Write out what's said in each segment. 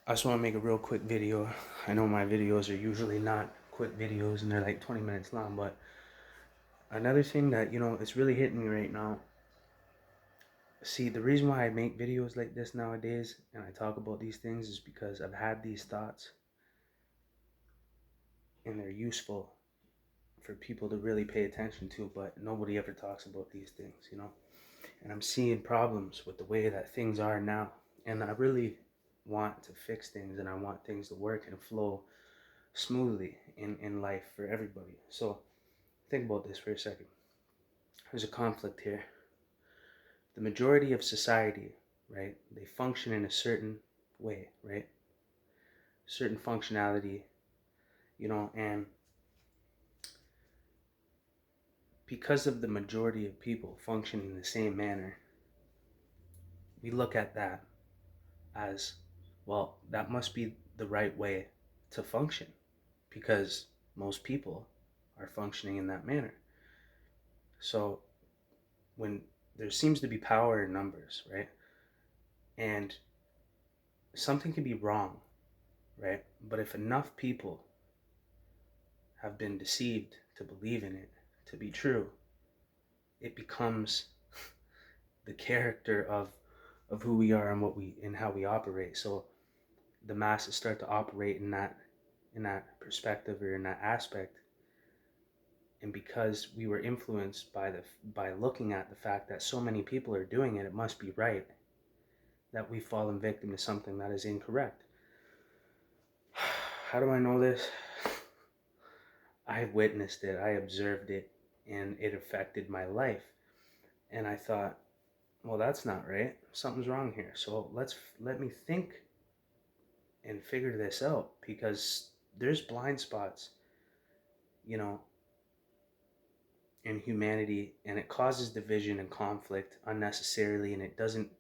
I just want to make a real quick video. I know my videos are usually not quick videos and they're like 20 minutes long, but another thing that, it's really hitting me right now. See, the reason why I make videos like this nowadays and I talk about these things is because I've had these thoughts and they're useful for people to really pay attention to, but nobody ever talks about these things. And I'm seeing problems with the way that things are now. And I really want to fix things and I want things to work and flow smoothly in life for everybody. So think about this for a second. There's a conflict here. The majority of society, right, they function in a certain way, right? Certain functionality, and because of the majority of people functioning in the same manner, we look at that as, well, that must be the right way to function because most people are functioning in that manner. So when there seems to be power in numbers, right? And something can be wrong, right? But if enough people have been deceived to believe in it to be true, it becomes the character of who we are and what we and how we operate. So the masses start to operate in that perspective or in that aspect. And because we were influenced by looking at the fact that so many people are doing it, it must be right, that we've fallen victim to something that is incorrect. How do I know this? I witnessed it, I observed it, and it affected my life. And I thought, well, that's not right. Something's wrong here. So let me think and figure this out because there's blind spots, you know, in humanity, and it causes division and conflict unnecessarily, and it doesn't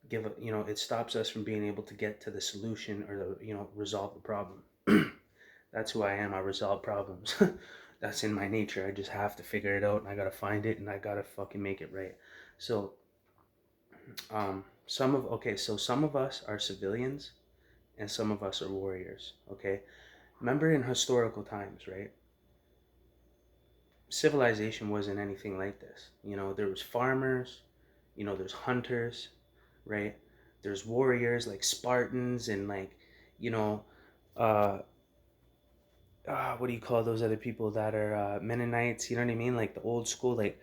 it stops us from being able to get to the solution or resolve the problem. That's who I am. I resolve problems. That's in my nature. I just have to figure it out and I gotta find it and I gotta fucking make it right. So some of us are civilians and some of us are warriors. Okay, remember in historical times, right? Civilization wasn't anything like this. There was farmers, there's hunters, right? There's warriors like Spartans and like, you know, uh, what do you call those other people that are Mennonites? You know what I mean? Like the old school, like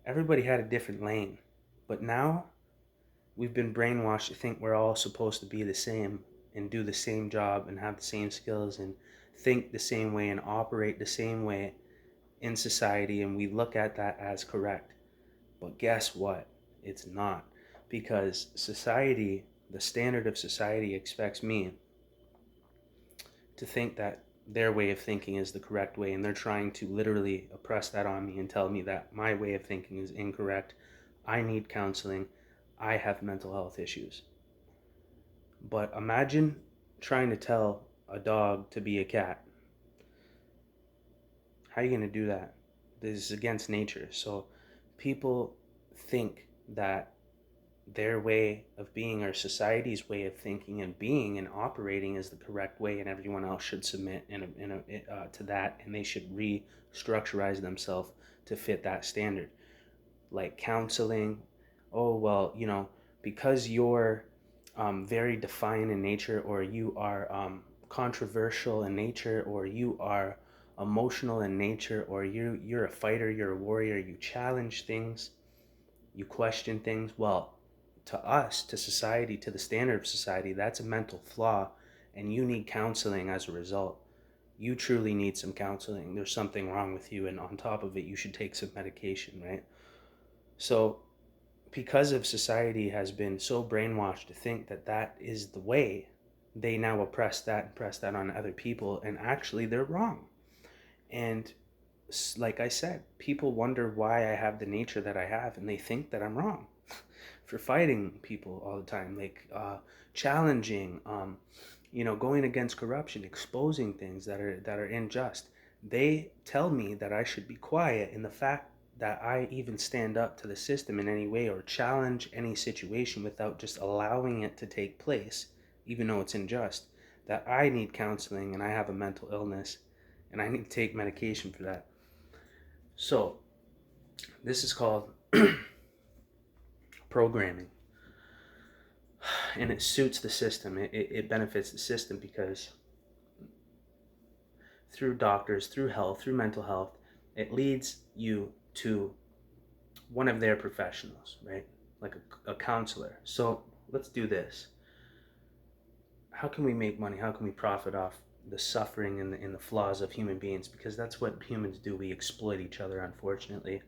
everybody had a different lane. But now we've been brainwashed to think we're all supposed to be the same and do the same job and have the same skills and think the same way and operate the same way in society. And we look at that as correct. But guess what? It's not. Because society, the standard of society expects me to think that their way of thinking is the correct way, and they're trying to literally oppress that on me and tell me that my way of thinking is incorrect. I need counseling. I have mental health issues. But imagine trying to tell a dog to be a cat. How are you going to do that? This is against nature. So people think that their way of being or society's way of thinking and being and operating is the correct way, and everyone else should submit to that, and they should restructurize themselves to fit that standard. Like counseling, oh well, because you're very defiant in nature, or you are controversial in nature, or you are emotional in nature, or you're a fighter, you're a warrior, you challenge things, you question things. Well, to us, to society, to the standard of society, that's a mental flaw, and you need counseling as a result. You truly need some counseling. There's something wrong with you, and on top of it, you should take some medication, right? So, because of society has been so brainwashed to think that that is the way, they now oppress that and press that on other people, and actually, they're wrong. And like I said, people wonder why I have the nature that I have, and they think that I'm wrong for fighting people all the time, like challenging, going against corruption, exposing things that are unjust. They tell me that I should be quiet, and the fact that I even stand up to the system in any way or challenge any situation without just allowing it to take place, even though it's unjust, that I need counseling and I have a mental illness and I need to take medication for that. So, this is called programming. And it suits the system. It benefits the system because through doctors, through health, through mental health, it leads you to one of their professionals, right? Like a counselor. So let's do this. How can we make money? How can we profit off the suffering and the flaws of human beings? Because that's what humans do. We exploit each other, unfortunately,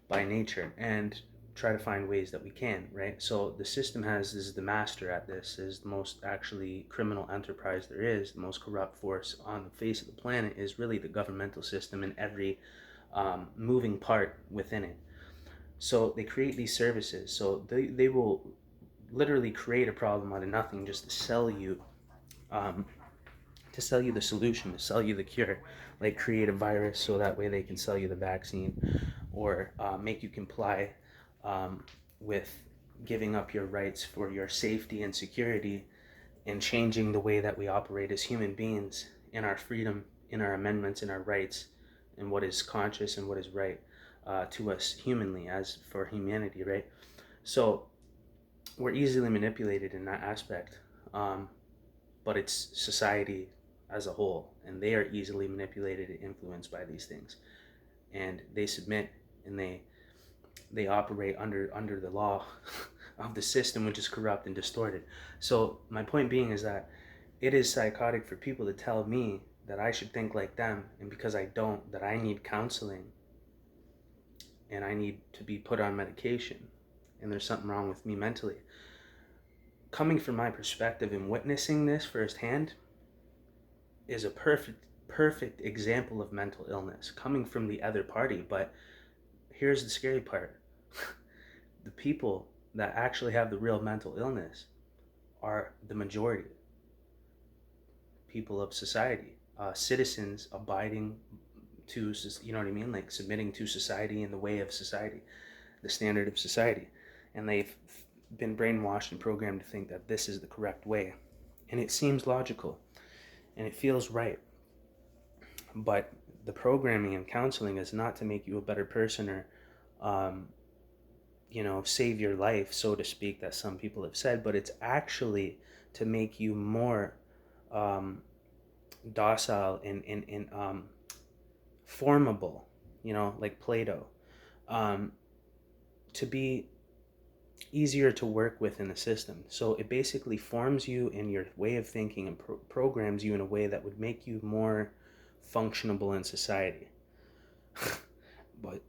by nature, and try to find ways that we can, right? So the system is the master at this, is the most actually criminal enterprise there is, the most corrupt force on the face of the planet is really the governmental system and every moving part within it. So they create these services. So they will literally create a problem out of nothing just um, to sell you the solution, to sell you the cure. Like create a virus so that way they can sell you the vaccine, or make you comply with giving up your rights for your safety and security, and changing the way that we operate as human beings in our freedom, in our amendments, in our rights, and what is conscious and what is right to us humanly, as for humanity, right? So we're easily manipulated in that aspect, but it's society as a whole, and they are easily manipulated and influenced by these things, and they submit and they operate under the law of the system, which is corrupt and distorted. So my point being is that it is psychotic for people to tell me that I should think like them, and because I don't, that I need counseling and I need to be put on medication, and there's something wrong with me mentally. Coming from my perspective and witnessing this firsthand is a perfect example of mental illness coming from the other party. But here's the scary part. The people that actually have the real mental illness are the majority people of society, citizens abiding to, you know what I mean, like submitting to society in the way of society, the standard of society. And they've been brainwashed and programmed to think that this is the correct way, and it seems logical and it feels right. But the programming and counseling is not to make you a better person, or um, save your life, so to speak, that some people have said, but it's actually to make you more um, docile and formable, like Plato, um, to be easier to work with in the system. So it basically forms you in your way of thinking and programs you in a way that would make you more functionable in society. But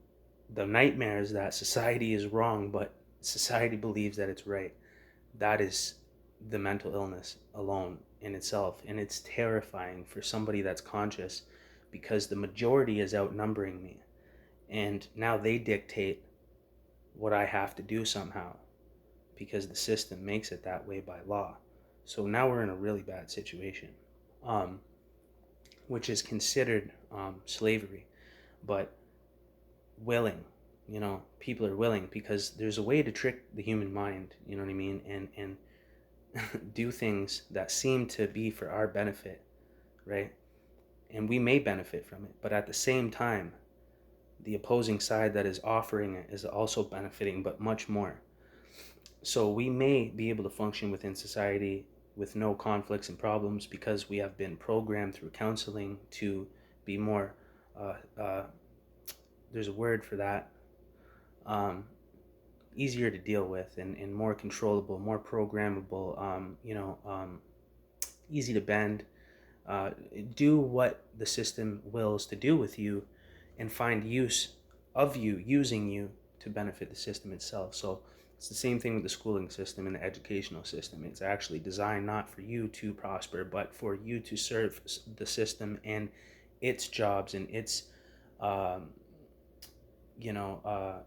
the nightmare is that society is wrong, but society believes that it's right. That is the mental illness alone in itself. And it's terrifying for somebody that's conscious, because the majority is outnumbering me. And now they dictate what I have to do somehow, because the system makes it that way by law. So now we're in a really bad situation, um, which is considered slavery, but willing. People are willing because there's a way to trick the human mind. You know what I mean, and do things that seem to be for our benefit, right? And we may benefit from it, but at the same time, the opposing side that is offering it is also benefiting, but much more. So we may be able to function within society with no conflicts and problems because we have been programmed through counseling to be more, uh, uh, there's a word for that, um, easier to deal with, and more controllable, more programmable, easy to bend, uh, do what the system wills to do with you, and find use of you, using you to benefit the system itself. So it's the same thing with the schooling system and the educational system. It's actually designed not for you to prosper, but for you to serve the system and its jobs and its um,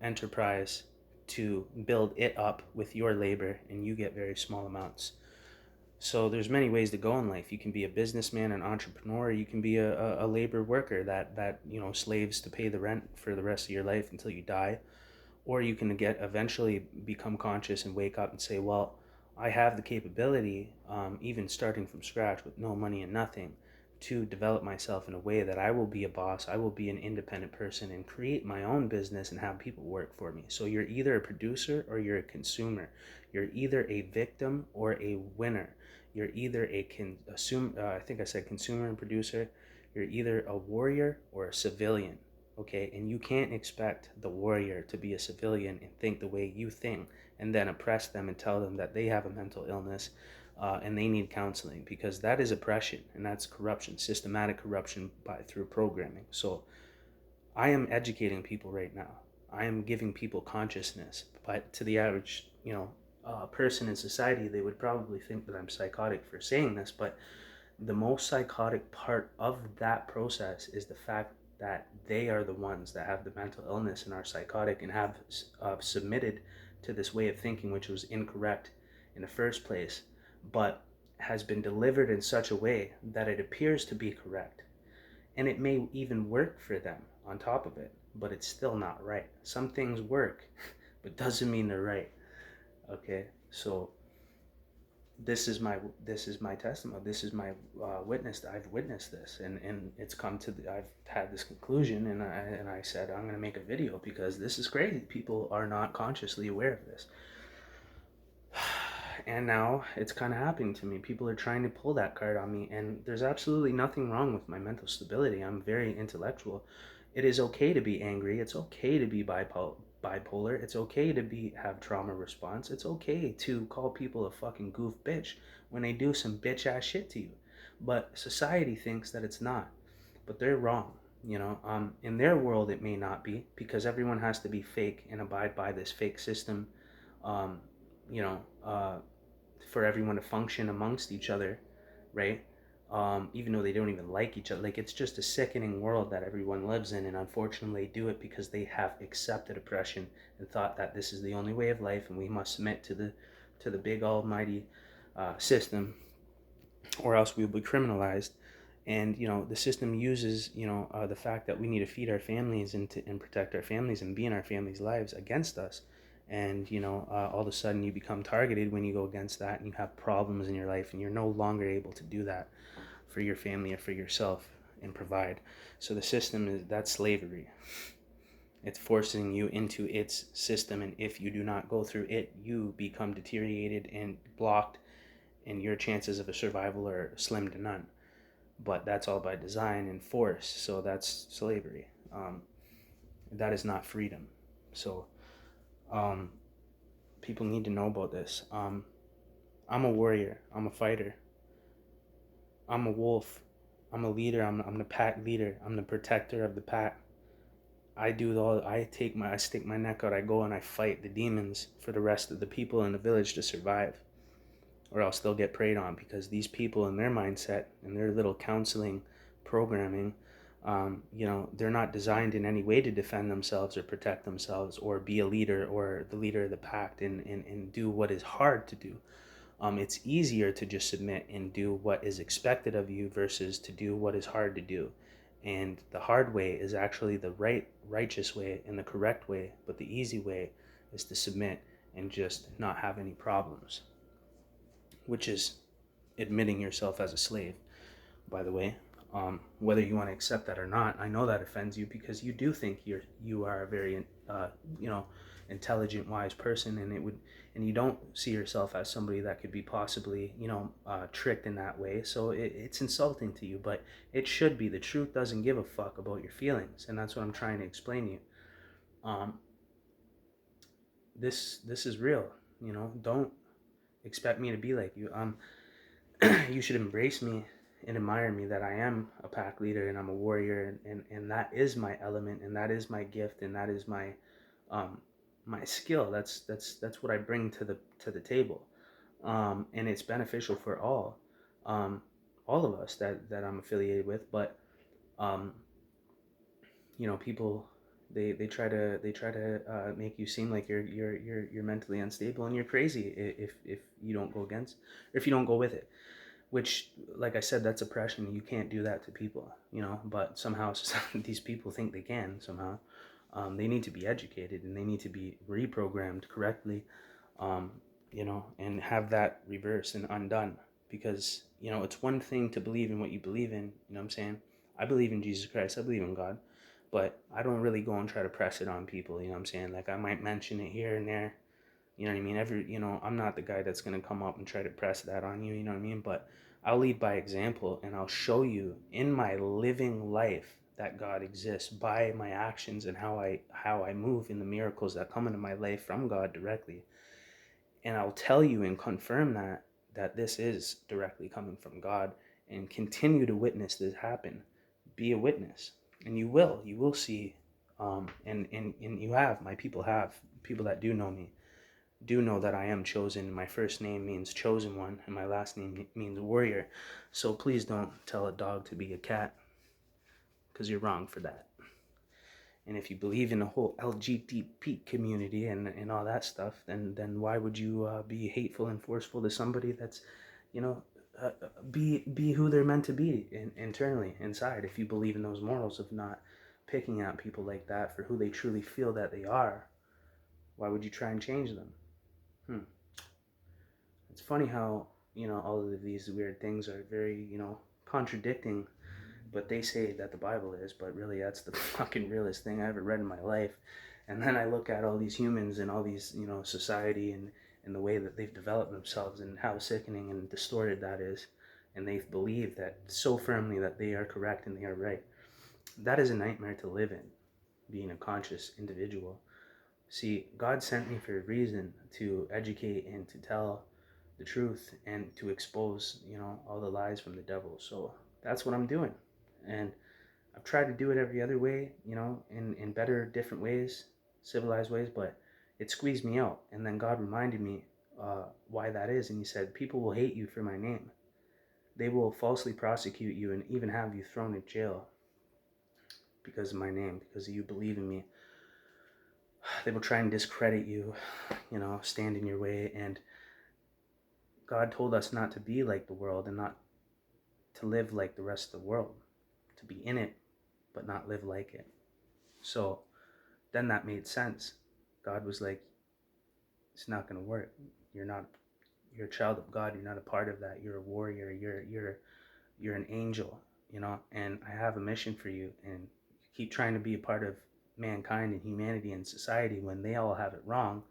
enterprise, to build it up with your labor, and you get very small amounts. So there's many ways to go in life. You can be a businessman, an entrepreneur. You can be a labor worker that slaves to pay the rent for the rest of your life until you die. Or you can eventually become conscious and wake up and say, well, I have the capability, even starting from scratch with no money and nothing, to develop myself in a way that I will be a boss, I will be an independent person and create my own business and have people work for me. So you're either a producer or you're a consumer. You're either a victim or a winner. You're either I think I said consumer and producer. You're either a warrior or a civilian. Okay, and you can't expect the warrior to be a civilian and think the way you think and then oppress them and tell them that they have a mental illness and they need counseling, because that is oppression and that's corruption, systematic corruption through programming. So I am educating people right now. I am giving people consciousness, but to the average, person in society, they would probably think that I'm psychotic for saying this, but the most psychotic part of that process is the fact that they are the ones that have the mental illness and are psychotic and have submitted to this way of thinking, which was incorrect in the first place, but has been delivered in such a way that it appears to be correct. And it may even work for them on top of it, but it's still not right. Some things work, but doesn't mean they're right. Okay, so this is my testimony. This is my witness. I've witnessed this, and it's come to I've had this conclusion, and I said I'm going to make a video because this is crazy. People are not consciously aware of this, and now it's kind of happening to me. People are trying to pull that card on me, and there's absolutely nothing wrong with my mental stability. I'm very intellectual. It is okay to be angry. It's okay to be bipolar. It's okay to have trauma response. It's okay to call people a fucking goof bitch when they do some bitch ass shit to you. But society thinks that it's not. But they're wrong. In their world it may not be, because everyone has to be fake and abide by this fake system. Um, you know, for everyone to function amongst each other, right? Even though they don't even like each other. Like, it's just a sickening world that everyone lives in, and unfortunately they do it because they have accepted oppression and thought that this is the only way of life, and we must submit to the big almighty system, or else we will be criminalized. And the system uses the fact that we need to feed our families and protect our families and be in our families' lives against us. And all of a sudden you become targeted when you go against that, and you have problems in your life, and you're no longer able to do that for your family or for yourself and provide. So the system is that's slavery. It's forcing you into its system, and if you do not go through it, you become deteriorated and blocked, and your chances of a survival are slim to none. But that's all by design and force. So that's slavery. That is not freedom. So um, people need to know about this. I'm a warrior. I'm a fighter. I'm a wolf. I'm a leader. I'm the pack leader. I'm the protector of the pack. I stick my neck out. I go and I fight the demons for the rest of the people in the village to survive, or else they'll get preyed on, because these people in their mindset and their little counseling programming, they're not designed in any way to defend themselves or protect themselves or be a leader or the leader of the pack and do what is hard to do. It's easier to just submit and do what is expected of you versus to do what is hard to do. And the hard way is actually the righteous way and the correct way, but the easy way is to submit and just not have any problems, which is admitting yourself as a slave, by the way. Whether you want to accept that or not, I know that offends you, because you do think you are a very intelligent, wise person, and you don't see yourself as somebody that could be possibly tricked in that way. So it's insulting to you, but it should be. The truth doesn't give a fuck about your feelings, and that's what I'm trying to explain to you. This is real. Don't expect me to be like you. You should embrace me and admire me, that I am a pack leader and I'm a warrior, and that is my element, and that is my gift, and that is my skill. That's what I bring to the table, and it's beneficial for all of us that I'm affiliated with. But um, people, they try to make you seem like you're mentally unstable and you're crazy if you don't go against, or if you don't go with it, which, like I said, that's oppression. You can't do that to people, but somehow these people think they can somehow. They need to be educated and they need to be reprogrammed correctly. and have that reversed and undone. Because, it's one thing to believe in what you believe in, what I'm saying? I believe in Jesus Christ, I believe in God, but I don't really go and try to press it on people, what I'm saying? Like, I might mention it here and there, you know what I mean? I'm not the guy that's going to come up and try to press that on you, you know what I mean? But I'll lead by example, and I'll show you in my living life that God exists by my actions and how I move in the miracles that come into my life from God directly. And I'll tell you and confirm that this is directly coming from God, and continue to witness this happen. Be a witness, and you will see, and my people that do know me do know that I am chosen. My first name means chosen one, and my last name means warrior. So please don't tell a dog to be a cat, because you're wrong for that. And if you believe in the whole LGBT community and all that stuff, then why would you be hateful and forceful to somebody that's, you know, uh, be who they're meant to be internally, inside? If you believe in those morals of not picking at people like that for who they truly feel that they are, why would you try and change them? Hmm. It's funny how, all of these weird things are very, contradicting, but they say that the Bible is, but really that's the fucking realest thing I ever read in my life. And then I look at all these humans and all these, society and the way that they've developed themselves and how sickening and distorted that is. And they believe that so firmly that they are correct and they are right. That is a nightmare to live in, being a conscious individual. See, God sent me for a reason, to educate and to tell the truth and to expose, all the lies from the devil. So that's what I'm doing. And I've tried to do it every other way, in better, different ways, civilized ways, but it squeezed me out. And then God reminded me why that is. And He said, people will hate you for my name. They will falsely prosecute you and even have you thrown in jail because of my name, because you believe in me. They will try and discredit you, stand in your way. And God told us not to be like the world and not to live like the rest of the world, to be in it, but not live like it. So then that made sense. God was like, it's not going to work. You're a child of God. You're not a part of that. You're a warrior. You're an angel, and I have a mission for you. And you keep trying to be a part of mankind and humanity and society when they all have it wrong.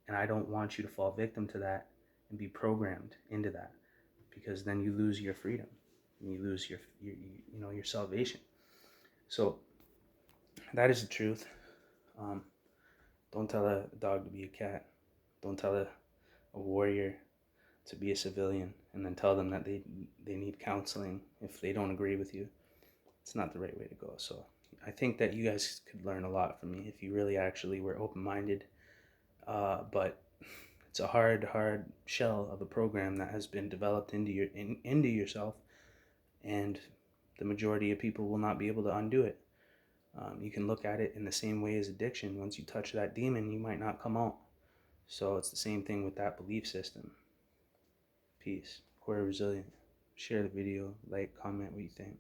And I don't want you to fall victim to that and be programmed into that, because then you lose your freedom and you lose your salvation. So that is the truth. Um, don't tell a dog to be a cat. Don't tell a warrior to be a civilian, and then tell them that they need counseling if they don't agree with you. It's not the right way to go. So I think that you guys could learn a lot from me if you really actually were open-minded. But it's a hard shell of a program that has been developed into yourself, and the majority of people will not be able to undo it. You can look at it in the same way as addiction. Once you touch that demon, you might not come out. So it's the same thing with that belief system. Peace. Core resilient. Share the video, like, comment what you think.